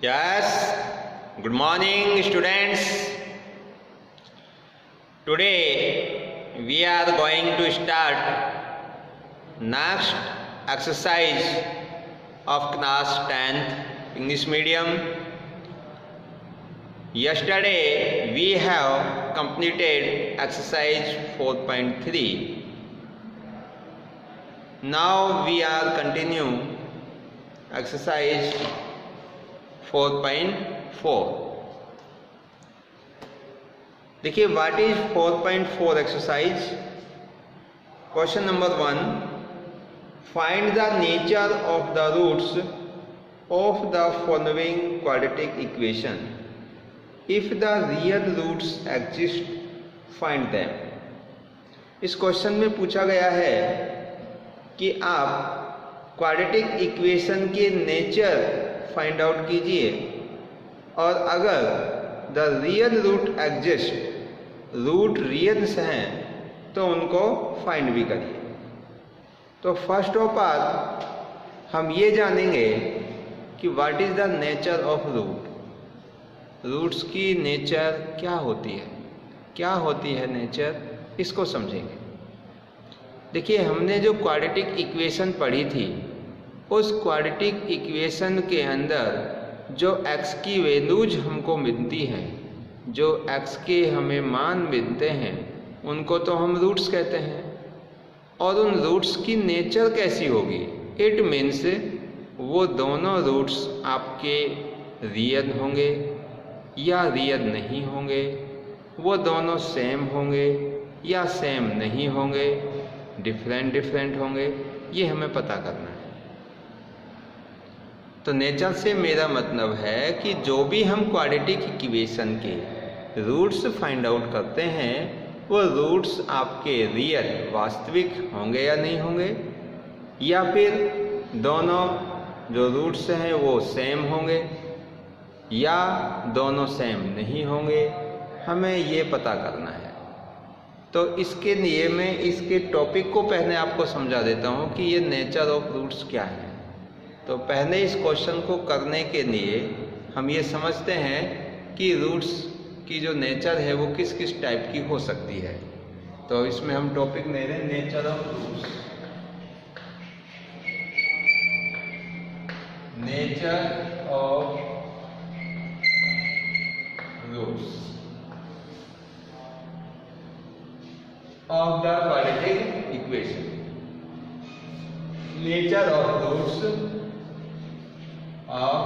Yes, good morning students. Today we are going to start next exercise of class 10th English medium. Yesterday we have completed exercise 4.3. Now we are continuing exercise 4.4. देखिए what is 4.4 exercise. Question number 1, find the nature of the roots of the following quadratic equation. If the real roots exist find them. इस question में पूछा गया है कि आप quadratic equation के nature find out कीजिए और अगर the real root exist, root reals हैं, तो उनको फाइंड भी करिए. तो फर्स्ट ऑफ ऑल हम ये जानेंगे कि what is the nature of root. Roots की नेचर क्या होती है, क्या होती है नेचर, इसको समझेंगे. देखिए हमने जो क्वाड्रेटिक इक्वेशन पढ़ी थी, उस क्वाड्रेटिक इक्वेशन के अंदर जो x की वैल्यूज हमको मिलती हैं, जो x के हमें मान मिलते हैं, उनको तो हम रूट्स कहते हैं. और उन रूट्स की नेचर कैसी होगी? इट मीन्स वो दोनों रूट्स आपके रियल होंगे या रियल नहीं होंगे, वो दोनों सेम होंगे या सेम नहीं होंगे, डिफरेंट होंगे, ये हमें पता करना है. तो नेचर से मेरा मतलब है कि जो भी हम क्वाड्रेटिक इक्वेशन के रूट्स फाइंड आउट करते हैं, वो रूट्स आपके रियल वास्तविक होंगे या नहीं होंगे, या फिर दोनों जो रूट्स हैं वो सेम होंगे या दोनों सेम नहीं होंगे, हमें ये पता करना है. तो इसके लिए मैं इसके टॉपिक को पहले आपको समझा देता हूँ कि ये नेचर ऑफ रूट्स क्या है. तो पहले इस क्वेश्चन को करने के लिए हम ये समझते हैं कि रूट्स की जो नेचर है वो किस किस टाइप की हो सकती है. तो इसमें हम टॉपिक ले रहे हैं nature of roots. Nature of roots of the quadratic equation. Nature of roots of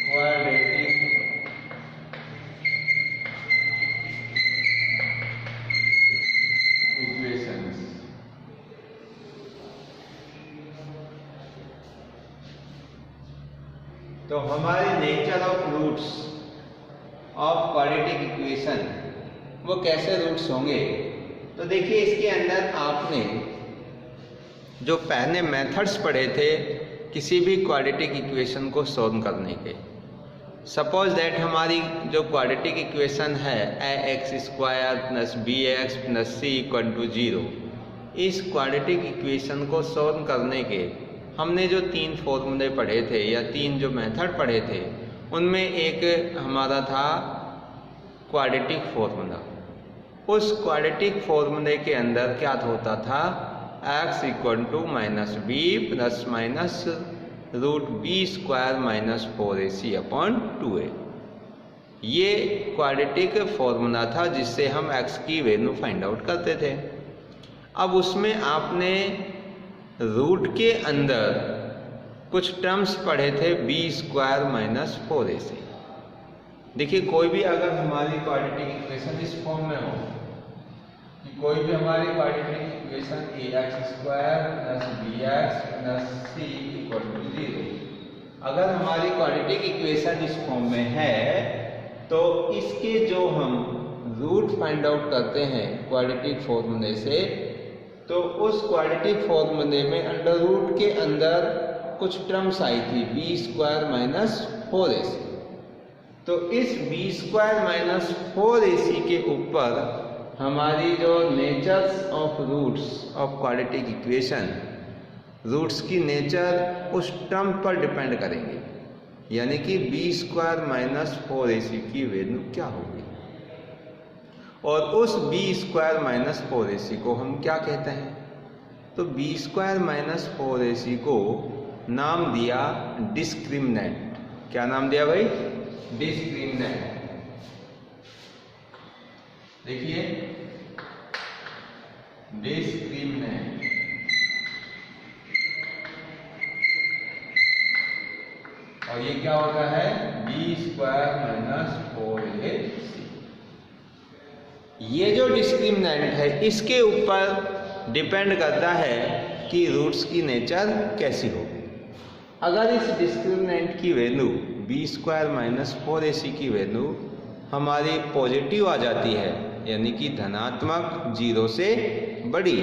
quadratic equations. तो हमारे nature of roots of quadratic equation वो कैसे रूट्स होंगे. तो देखिए इसके अंदर आपने जो पहले मेथड्स पढ़े थे किसी भी क्वाड्रेटिक इक्वेशन को सॉल्व करने के. सपोज दैट हमारी जो क्वाड्रेटिक इक्वेशन है ax² + bx + c = 0, इस क्वाड्रेटिक इक्वेशन को सॉल्व करने के हमने जो 3 फॉर्मूले पढ़े थे या 3 जो मेथड पढ़े थे, उनमें एक हमारा था क्वाड्रेटिक फॉर्मूला. उस क्वाड्रेटिक फॉर्मूले के अंदर क्या होता था? x = -b ± √b² - 4ac/2a. ये क्वाड्रेटिक फॉर्मूला था जिससे हम x की वैल्यू फाइंड आउट करते थे. अब उसमें आपने रूट के अंदर कुछ टर्म्स पढ़े थे b² - 4ac. देखिए कोई भी अगर हमारी क्वाड्रेटिक इक्वेशन इस फॉर्म में हो कि कोई भी हमारी quadratic equation ax² + bx + c = 0, अगर हमारी क्वाड्रेटिक इक्वेशन इस फॉर्म में है तो इसके जो हम रूट फाइंड आउट करते हैं क्वाड्रेटिक फॉर्मूले से, तो उस क्वाड्रेटिक फॉर्मूले में अंडर रूट के अंदर कुछ टर्म्स आई थी b² - 4ac. तो इस b² - 4ac के ऊपर हमारी जो natures of roots of quadratic equation roots की नेचर उस टर्म पर डिपेंड करेंगे, यानी कि बी स्क्वायर माइनस 4ac की वैल्यू क्या होगी। और उस बी स्क्वायर माइनस 4ac को हम क्या कहते हैं, तो बी स्क्वायर माइनस 4ac को नाम दिया डिस्क्रिमिनेंट। क्या नाम दिया भाई, डिस्क्रिमिनेंट। देखिए डिस्क्रिमिनेंट, और ये क्या होता है, बी स्क्वायर माइनस 4ac। ये जो डिस्क्रिमिनेंट है इसके ऊपर डिपेंड करता है कि रूट्स की नेचर कैसी होगी। अगर इस डिस्क्रिमिनेंट की value B square minus 4ac की वैल्यू हमारी पॉजिटिव आ जाती है, यानी कि धनात्मक 0 से बड़ी,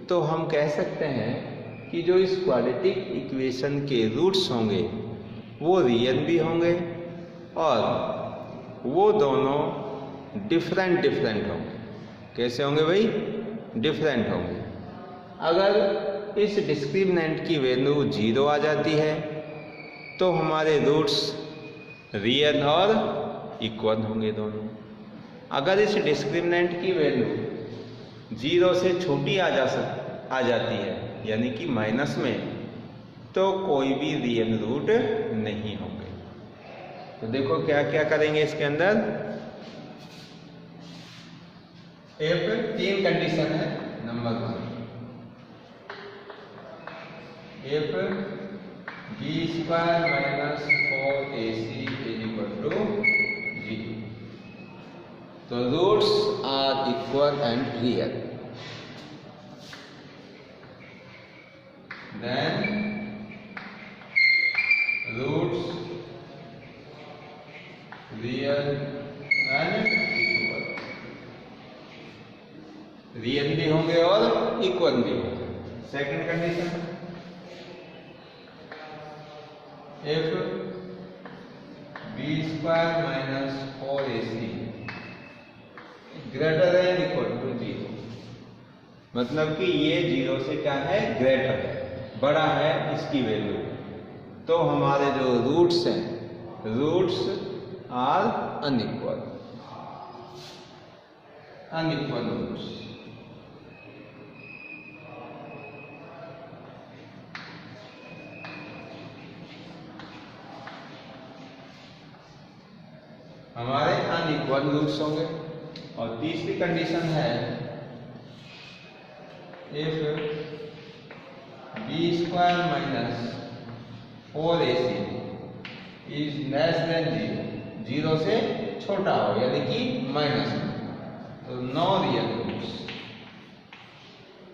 तो हम कह सकते हैं कि जो इस क्वाड्रेटिक इक्वेशन के रूट्स होंगे वो रियल भी होंगे और वो दोनों डिफरेंट होंगे। कैसे होंगे भाई, डिफरेंट होंगे। अगर इस डिस्क्रिमिनेंट की वैल्यू 0 आ जाती है तो हमारे रूट्स रियल और इक्वल होंगे दोनों। अगर इस डिस्क्रिमिनेंट की वैल्यू 0 से छोटी आ जाती है, यानी कि माइनस में, तो कोई भी रियल रूट नहीं होंगे। तो देखो क्या क्या करेंगे इसके अंदर। एक 3 कंडीशन है। Number 1, if b square minus 4ac is equal to 0, तो roots are equal and real, then roots real and equal, real भी होंगे और इक्वल भी होंगे। Second condition, if b square minus 4ac greater than equal to 0, मतलब कि ये 0 से क्या है, ग्रेटर है, बड़ा है इसकी वैल्यू, तो हमारे जो रूट्स हैं, रूट्स आर अनइक्वल रूट्स। हमारे अनइक्वल रूट्स होंगे। और तीसरी कंडीशन है, if B square minus 4ac is less than 0 से छोटा हो, यानी कि माइनस में, तो नो रियल रूट्स।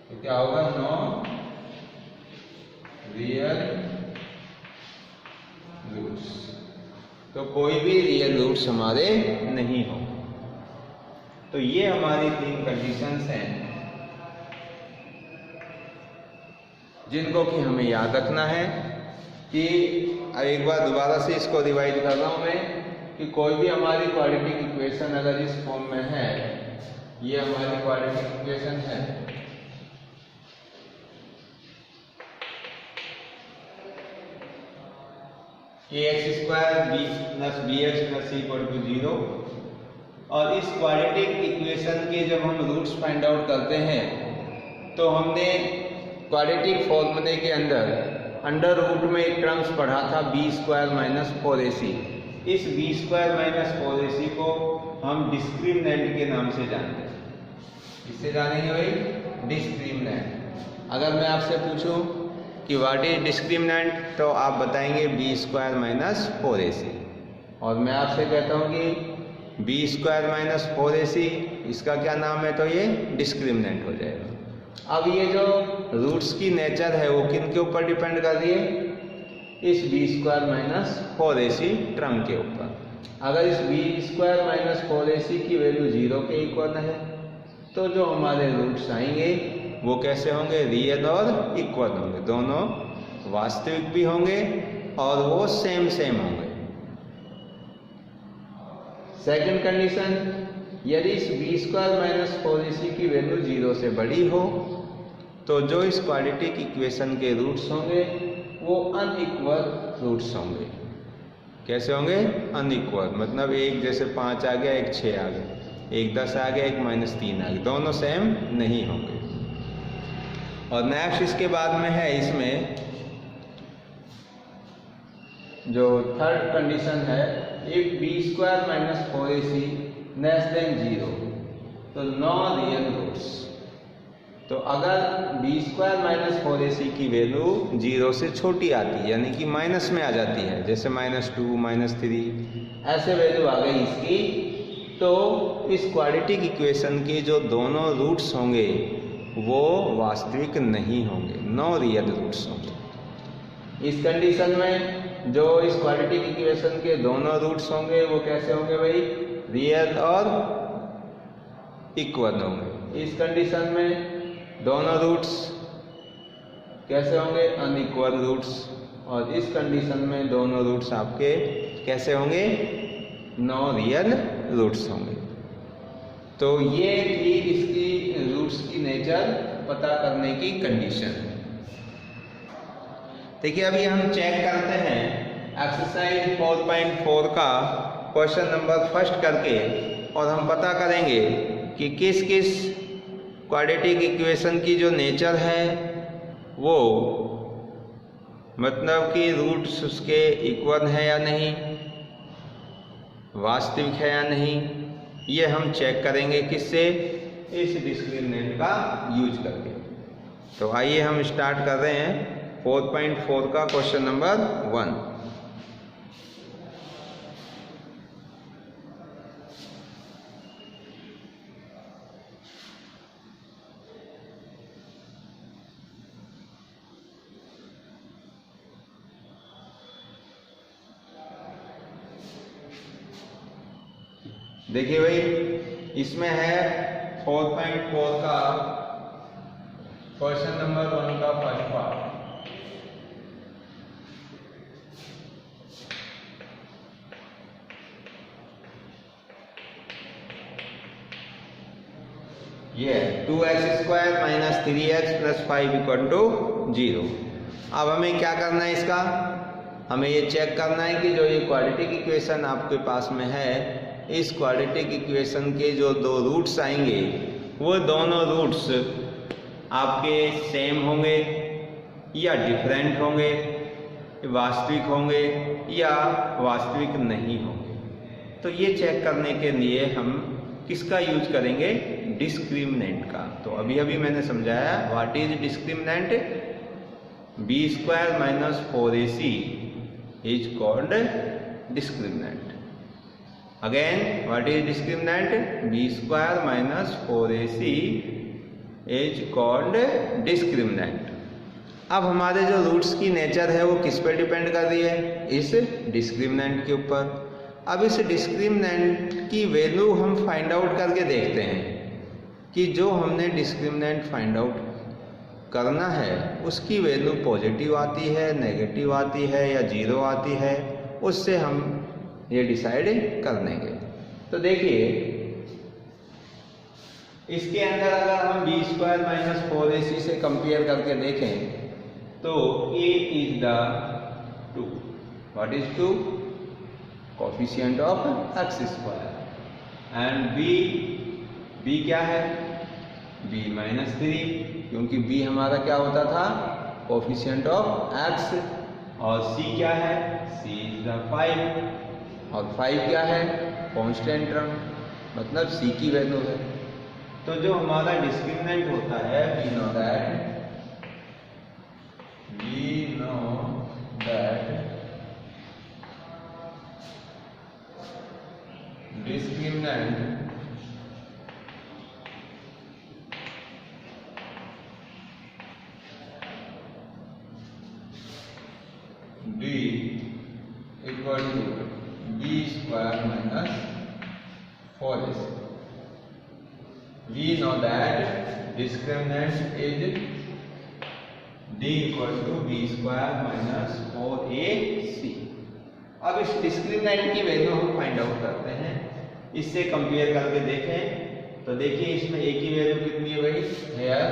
तो क्या होगा, नो रियल रूट्स, तो कोई भी रियल रूट्स हमारे नहीं होंगे। तो ये हमारी 3 कंडीशंस हैं जिनको कि हमें याद रखना है। कि एक बार दोबारा से इसको रिवाइज कर रहा हूं मैं, कि कोई भी हमारी क्वाड्रेटिक इक्वेशन अगर इस फॉर्म में है, ये हमारी क्वाड्रेटिक इक्वेशन है, ax square b plus bx plus c equal to 0, और इस क्वाड्रेटिक इक्वेशन के जब हम रूट्स फाइंड आउट करते हैं तो हमने क्वाड्रेटिक फॉर्मूले के अंडर रूट में एक टर्म्स पढ़ा था b स्क्वायर माइनस 4ac। इस b स्क्वायर माइनस 4ac को हम डिस्क्रिमिनेंट के नाम से जानते हैं। किससे जानेंगे भाई, डिस्क्रिमिनेंट। अगर मैं आपसे पूछूं कि व्हाट इज डिस्क्रिमिनेंट, तो आप बताएंगे b स्क्वायर माइनस 4ac, और मैं आपसे कहता हूं कि b स्क्वायर माइनस 4ac इसका क्या नाम है, तो ये डिस्क्रिमिनेंट हो जाएगा। अब ये जो रूट्स की नेचर है वो किन के ऊपर डिपेंड कर रही है, इस b square minus 4ac term के ऊपर। अगर इस b स्क्वायर माइनस 4ac की वैल्यू 0 के इक्वल है, तो जो हमारे रूट्स आएंगे वो कैसे होंगे, रियल और इक्वल होंगे, दोनों वास्तविक भी होंगे और वो सेम होंगे। सेकंड कंडीशन, यदि इस b स्क्वायर माइनस 4ac की वैल्यू 0 से बड़ी हो तो जो इस क्वाड्रेटिक इक्वेशन के रूट्स होंगे वो अनइक्वल रूट्स होंगे। कैसे होंगे? अनइक्वल, मतलब एक जैसे 5 आ गया, एक 6 आ गया, एक 10 आ गया, एक -3 आ गया, दोनों सेम नहीं होंगे। और नेक्स्ट इसके बाद में है, इसमें जो थर्ड कंडीशन है, इफ b² - 4ac <0, तो नो रियल रूट्स। तो अगर b² - 4ac की वैल्यू 0 से छोटी आती है, यानी कि माइनस में आ जाती है, जैसे -2, -3 ऐसे वैल्यू आ गई इसकी, तो इस क्वाड्रेटिक इक्वेशन के जो दोनों रूट्स होंगे वो वास्तविक नहीं होंगे, नो रियल रूट्स होंगे। इस कंडीशन में जो इस क्वाड्रेटिक इक्वेशन के दोनों रूट्स होंगे वो कैसे होंगे भाई? रियल और इक्वल होंगे। इस कंडीशन में दोनों रूट्स कैसे होंगे? Unequal roots. और इस कंडीशन में दोनों रूट्स आपके कैसे होंगे? नो रियल रूट्स होंगे। तो ये थी इसकी रूट्स की नेचर पता करने की कंडीशन। देखिए अभी हम चेक करते हैं एक्सरसाइज 4.4 का क्वेश्चन नंबर फर्स्ट करके, और हम पता करेंगे कि किस किस क्वाड्रेटिक इक्वेशन की जो नेचर है वो, मतलब कि रूट्स उसके इक्वल है या नहीं, वास्तविक है या नहीं, ये हम चेक करेंगे किससे? इस डिस्क्रिमिनेंट का यूज करके। तो आइए हम स्टार्ट कर रहे हैं 4.4 का क्वेश्चन नंबर 1। देखिए भाई, इसमें है 4.4 का क्वेश्चन नंबर 1 का फर्स्ट पार्ट। ये 2x² - 3x + 5 = 0। अब हमें क्या करना है इसका? हमें ये चेक करना है कि जो ये क्वाड्रेटिक इक्वेशन आपके पास में है, इस क्वाड्रेटिक इक्वेशन के जो दो रूट्स आएंगे वो दोनों रूट्स आपके सेम होंगे या डिफरेंट होंगे, वास्तविक होंगे या वास्तविक नहीं होंगे। तो ये चेक करने के लिए हम किसका यूज करेंगे? डिस्क्रिमिनेंट का। तो अभी मैंने समझाया what is discriminant. b² - 4ac is called discriminant. Again, what is discriminant? b² - 4ac is called discriminant। अब हमारे जो रूट्स की नेचर है वो किस पे डिपेंड कर रही है? इस डिस्क्रिमिनेंट के ऊपर। अब इस डिस्क्रिमिनेंट की वैल्यू हम फाइंड आउट करके देखते हैं कि जो हमने डिस्क्रिमिनेंट फाइंड आउट करना है उसकी वैल्यू पॉजिटिव आती है, नेगेटिव आती है या 0 आती है, उससे हम ये डिसाइड कर लेंगे। तो देखिए इसके अंदर अगर हम b² - 4ac से कंपेयर करके देखें तो a is the 2। What is 2? Coefficient of x² and b क्या है? b - 3, क्योंकि b हमारा क्या होता था? Coefficient of x। और c क्या है? c इज द 5, और 5 क्या है? कांस्टेंट टर्म, मतलब c की वैल्यू है। तो जो हमारा डिस्क्रिमिनेंट होता है, we know that discriminant d equal to b² - 4ac। We know that discriminant is d equal to b² - 4ac। अब इस डिस्क्रिमिनेंट की वैल्यू हम फाइंड आउट करते हैं, इससे कंपेयर करके देखें। तो देखिए इसमें a की वैल्यू कितनी है भाई? Here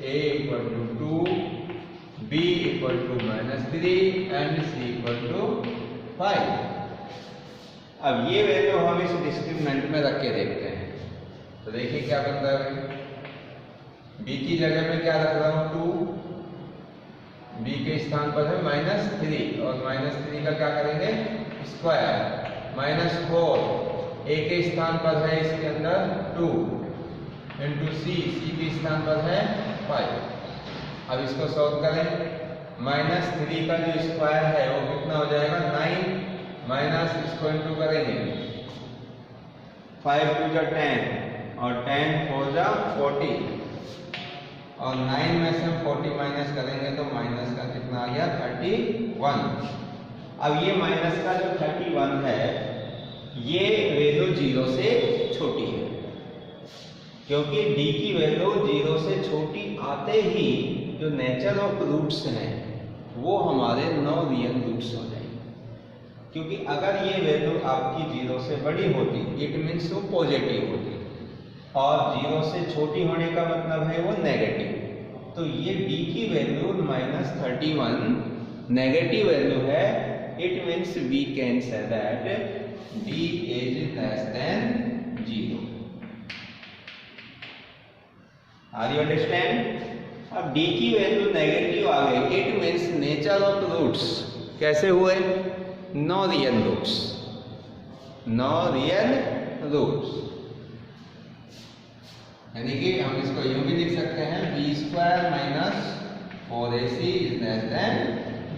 a equal to 2, b equal to -3 and c equal to 5। अब ये वैल्यू हम इस डिस्क्रिमिनेंट में रख के देखते हैं। तो देखिए क्या बनता है। b की जगह में क्या रख रहा हूं 2, b के स्थान पर है -3 और -3 का क्या करेंगे स्क्वायर, -4 a के स्थान पर है इसके अंदर 2 इंटू c के स्थान पर है 5। अब इसको सॉल्व करें। -3 का जो स्क्वायर है वो कितना हो जाएगा 9, माइनस इसको इंटू करेंगे 5 2 जा 10 और 10 4 जा 40 और 9 में से हम 40 माइनस करेंगे तो माइनस का कितना आ गया 31। अब ये माइनस का जो 31 है ये वैल्यू 0 से छोटी है, क्योंकि d की वैल्यू 0 से छोटी आते ही जो नेचर ऑफ रूट्स हैं वो हमारे नॉन रियल रूट्स हो जाएंगे। क्योंकि अगर ये वैल्यू आपकी 0 से बड़ी होती इट मीन्स वो पॉजिटिव होती और 0 से छोटी होने का मतलब है वो नेगेटिव। तो ये d की वैल्यू -31 नेगेटिव वैल्यू है। It means we can say that d is less than 0। Are you understand? अब d की वैल्यू नेगेटिव आ गई, it means nature of roots कैसे हुए non real roots, non real roots. यानी कि हम इसको यूं भी लिख सकते हैं b² minus 4ac is less than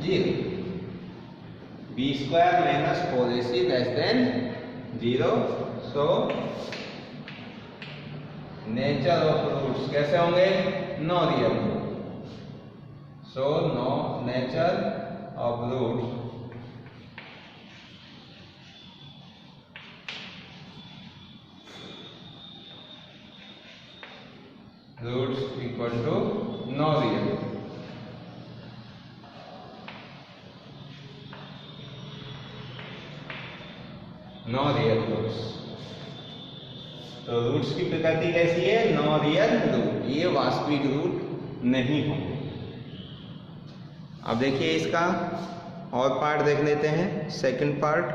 0। b² minus 4ac less than 0। So nature of roots कैसे होंगे non real root. So no nature of root roots equal to non real. Non real roots, तो roots की प्रकृति कैसी है non real root, ये वास्तविक root नहीं होंगे। अब देखिए इसका और पार्ट देख लेते हैं, सेकंड पार्ट।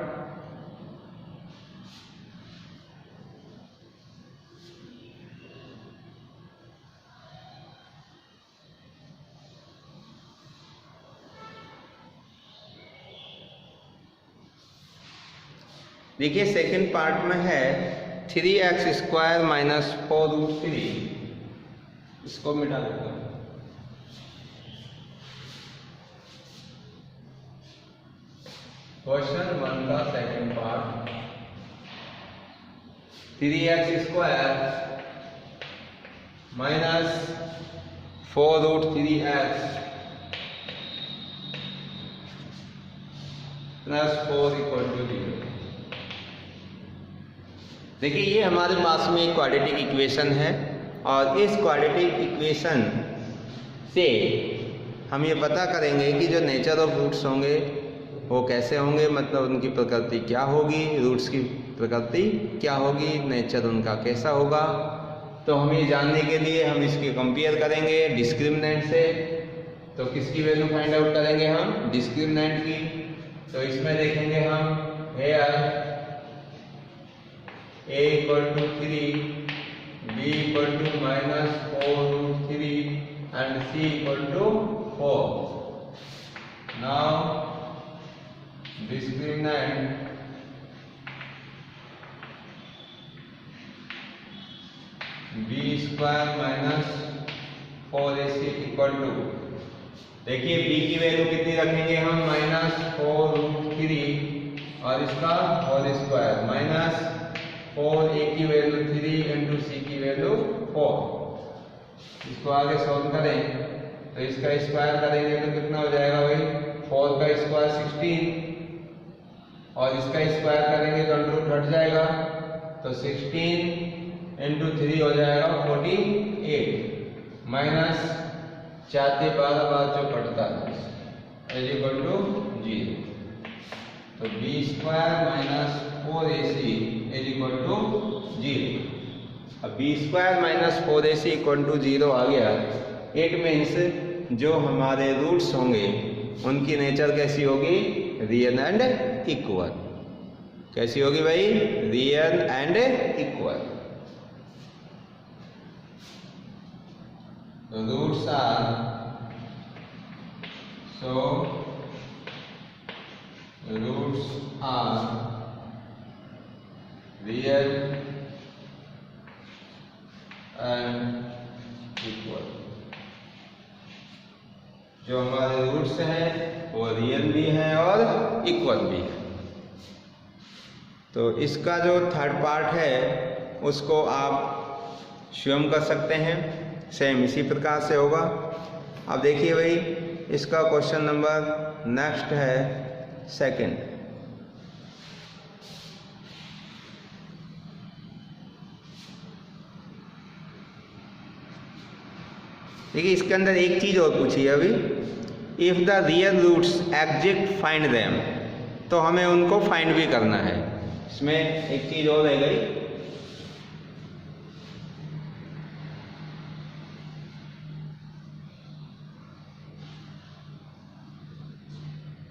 देखिए सेकंड पार्ट में है 3x² माइनस 4√3। इसको मिटा देता हूँ। क्वेश्चन 1 का second part 3x² minus 4√3x plus 4 equal to 0। देखिए ये हमारे पास में एक क्वाड्रेटिक इक्वेशन है और इस क्वाड्रेटिक इक्वेशन से हम ये पता करेंगे कि जो नेचर ऑफ रूट्स होंगे वो कैसे होंगे, मतलब उनकी प्रकृति क्या होगी, रूट्स की प्रकृति क्या होगी, नेचर उनका कैसा होगा। तो हम ये जानने के लिए हम इसकी कंपेयर करेंगे डिस्क्रिमिनेंट से। तो किसकी वैल्यू फाइंड आउट करेंगे हम डिस्क्रिमिनेंट की। तो इसमें देखेंगे हम hair a equal to 3, b equal to -4√3 and c equal to 4. Now discriminant b² minus 4ac equal to, देखिए b की वैल्यू कितनी रखेंगे हम -4√3 और इसका होल स्क्वायर माइनस 4 a की वैल्यू 3 इंटू c की वैल्यू 4। इसको आगे सॉल्व करें तो इसका स्क्वायर करेंगे तो कितना हो जाएगा भाई 4 का स्क्वायर 16 और इसका स्क्वायर करेंगे तो अंडर हट जाएगा तो 16 इंटू 3 हो जाएगा 48 माइनस 4 से 12 बार जो पड़ता है इज इक्वल टू 0। तो b² minus 4ac is equal to 0। अब b² minus 4ac equal to 0 आ गया इट मीन्स जो हमारे रूट्स होंगे उनकी नेचर कैसी होगी, रियल एंड इक्वल। कैसी होगी भाई, real and equal. Roots are roots are real and equal. जो हमारे रूट्स हैं वो रियल भी हैं और इक्वल भी है। तो इसका जो थर्ड पार्ट है उसको आप स्वयं कर सकते हैं, सेम इसी प्रकार से होगा। अब देखिए भाई, इसका क्वेश्चन नंबर नेक्स्ट है सेकंड। देखिए इसके अंदर एक चीज और पूछी है अभी, if the real roots exist find them, तो हमें उनको फाइंड भी करना है। इसमें एक चीज और रह गई,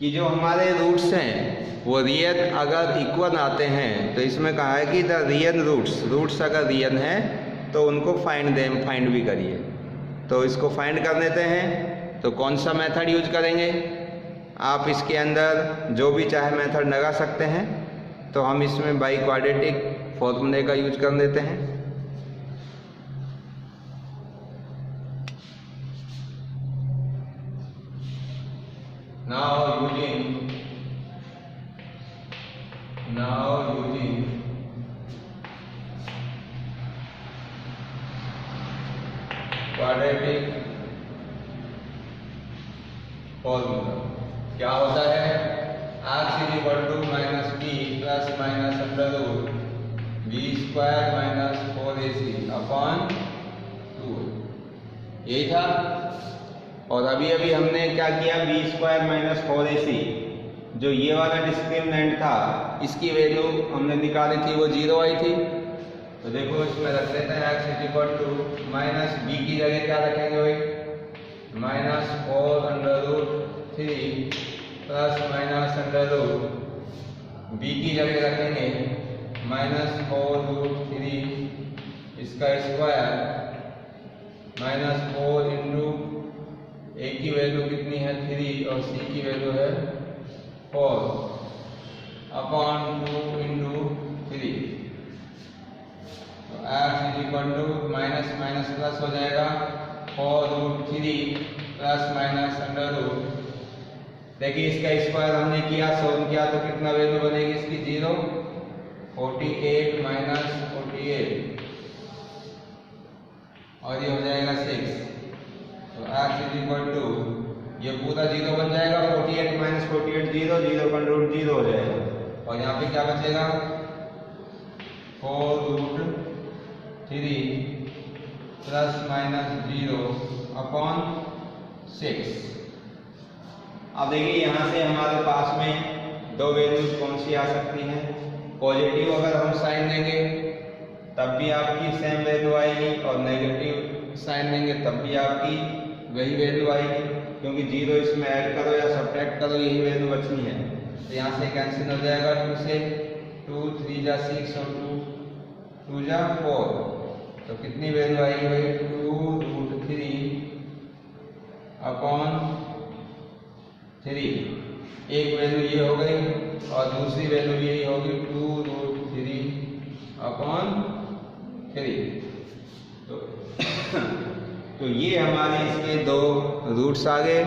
कि जो हमारे रूट्स हैं वो रियल अगर इक्वल आते हैं, तो इसमें कहा है कि द रियल रूट्स अगर रियल हैं तो उनको फाइंड भी करिए। तो इसको फाइंड कर लेते हैं। तो कौन सा मेथड यूज करेंगे, आप इसके अंदर जो भी चाहे मेथड लगा सकते हैं। तो हम इसमें बाई क्वाड्रेटिक फॉर्मूले का यूज कर लेते हैं। Now using क्वाड्रेटिक फॉर्मूला क्या होता है, x = minus b plus minus under root b² minus 4ac upon 2। यही था। और अभी हमने क्या किया, b² माइनस 4ac, जो ये वाला डिस्क्रिमिनेंट था इसकी वैल्यू हमने निकाली थी, वो 0 आई थी। तो देखो इसमें रख लेते हैं x = माइनस b की जगह क्या रखेंगे भाई, minus 4√3 plus minus under root b की जगह रखेंगे माइनस 4√3 इसका स्क्वायर माइनस 4 इंटू a की वैल्यू कितनी है 3 और c की वैल्यू है 4 अपॉन 2 इंटू 3। तो x माइनस माइनस प्लस हो जाएगा 4√3 प्लस माइनस अंडर रूट। देखिए इसका स्क्वायर हमने किया, सोल्व किया, तो कितना वैल्यू बनेगी इसकी 0, 48 माइनस 48 और ये हो जाएगा 6। तो x ये पूरा 0 बन जाएगा, 48 माइनस 48 0, 0 का रूट 0 हो जाएगा। और यहाँ पे क्या बचेगा 4√3 प्लस माइनस 0 अपॉन 6। अब देखिए यहाँ से हमारे पास में दो वैल्यूज कौन सी आ सकती हैं। पॉजिटिव अगर हम साइन देंगे तब भी आपकी सेम वैल्यू आएगी, और नेगेटिव साइन देंगे तब भी आपकी वही वैल्यू आएगी, क्योंकि 0 इसमें ऐड करो या सब्ट्रैक्ट करो यही वैल्यू बचनी है। तो यहाँ से कैंसिल हो जाएगा 2 से, 2 3 जा 6 और 2 जा 4। तो कितनी वैल्यू आएगी भाई 2√3 अपॉन 3। एक वैल्यू ये हो गई और दूसरी वैल्यू यही होगी 2√3 अपॉन 3। तो ये हमारे इसके दो रूट्स आ गए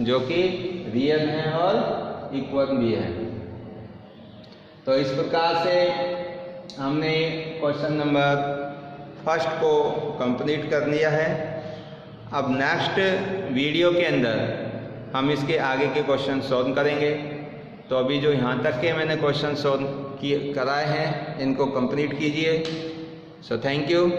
जो कि रियल हैं और इक्वल भी हैं। तो इस प्रकार से हमने क्वेश्चन नंबर फर्स्ट को कंप्लीट कर लिया है। अब नेक्स्ट वीडियो के अंदर हम इसके आगे के क्वेश्चन सॉल्व करेंगे। तो अभी जो यहाँ तक के मैंने क्वेश्चन सॉल्व कराए हैं इनको कंप्लीट कीजिए। So thank you.